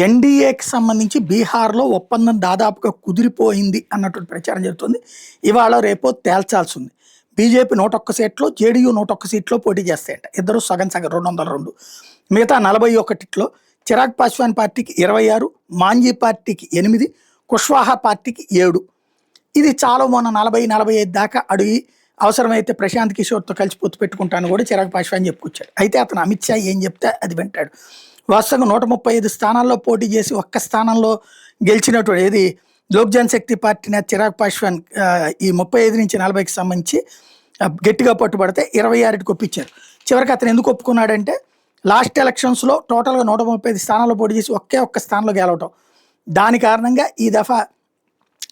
ఎన్డీఏకి సంబంధించి బీహార్లో ఒప్పందం దాదాపుగా కుదిరిపోయింది అన్నటువంటి ప్రచారం జరుగుతుంది. ఇవాళ రేపో తేల్చాల్సి ఉంది. బీజేపీ 101 సీట్లో, జేడీయూ 101 సీట్లో పోటీ చేస్తాయంట. ఇద్దరు సగం సగం 202. మిగతా 41లో చిరాగ్ పాస్వాన్ పార్టీకి 26, మాంజీ పార్టీకి 8, కుష్వాహా పార్టీకి 7. ఇది చాలా మొన్న 40-45 దాకా అడిగి అవసరమైతే ప్రశాంత్ కిషోర్తో కలిసి పొత్తు పెట్టుకుంటాను కూడా చిరాగ్ పాస్వాన్ చెప్పుకొచ్చాడు. అయితే అతను అమిత్ షా ఏం చెప్తే అది వింటాడు. వాస్తవంగా 135 స్థానాల్లో పోటీ చేసి ఒక్క స్థానంలో గెలిచినటువంటి ఏది లోక్ జనశక్తి పార్టీ నేత చిరాగ్ పాస్వాన్ ఈ 35 నుంచి 40కి సంబంధించి గట్టిగా పట్టుబడితే 26కి ఒప్పించారు. చివరికి అతను ఎందుకు ఒప్పుకున్నాడంటే లాస్ట్ ఎలక్షన్స్లో టోటల్గా 135 స్థానాల్లో పోటీ చేసి ఒక్క స్థానంలో గెలవటం, దాని కారణంగా ఈ దఫా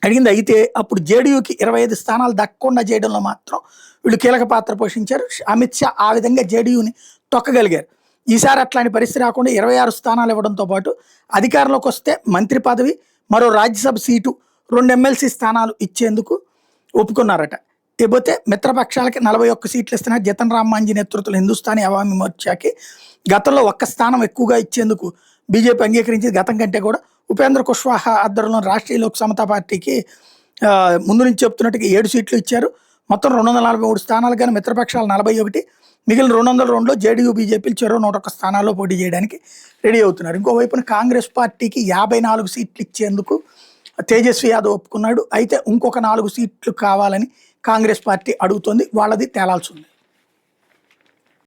అడిగింది. అయితే అప్పుడు జేడీయూకి 25 స్థానాలు దక్కకుండా చేయడంలో మాత్రం వీళ్ళు కీలక పాత్ర పోషించారు. అమిత్ షా ఆ విధంగా జేడీయూని తొక్కగలిగారు. ఈసారి అట్లాంటి పరిస్థితి రాకుండా 26 స్థానాలు ఇవ్వడంతో పాటు అధికారంలోకి వస్తే మంత్రి పదవి, మరో రాజ్యసభ సీటు, 2 ఎమ్మెల్సీ స్థానాలు ఇచ్చేందుకు ఒప్పుకున్నారట. ఇకపోతే మిత్రపక్షాలకి 41 సీట్లు ఇస్తున్నారు. జతన్ రామ్ మాంజీ నేతృత్వంలో హిందుస్థానీ అవామీ మోర్చాకి గతంలో 1 స్థానం ఎక్కువగా ఇచ్చేందుకు బీజేపీ అంగీకరించింది. గతం కంటే కూడా ఉపేంద్ర కుష్వాహా ఆధ్వర్యంలో రాష్ట్రీయ లోక్ సమతా పార్టీకి ముందు నుంచి చెప్తున్నట్టుగా 7 సీట్లు ఇచ్చారు. మొత్తం 243 స్థానాలు కానీ మిత్రపక్షాలు 41, మిగిలిన 202లో జేడీయూ బీజేపీలు చెరో 101 స్థానాల్లో పోటీ చేయడానికి రెడీ అవుతున్నారు. ఇంకోవైపున కాంగ్రెస్ పార్టీకి 54 సీట్లు ఇచ్చేందుకు తేజస్వి యాదవ్ ఒప్పుకున్నాడు. అయితే ఇంకొక 4 సీట్లు కావాలని కాంగ్రెస్ పార్టీ అడుగుతోంది. వాళ్ళది తేలాల్సి ఉంది.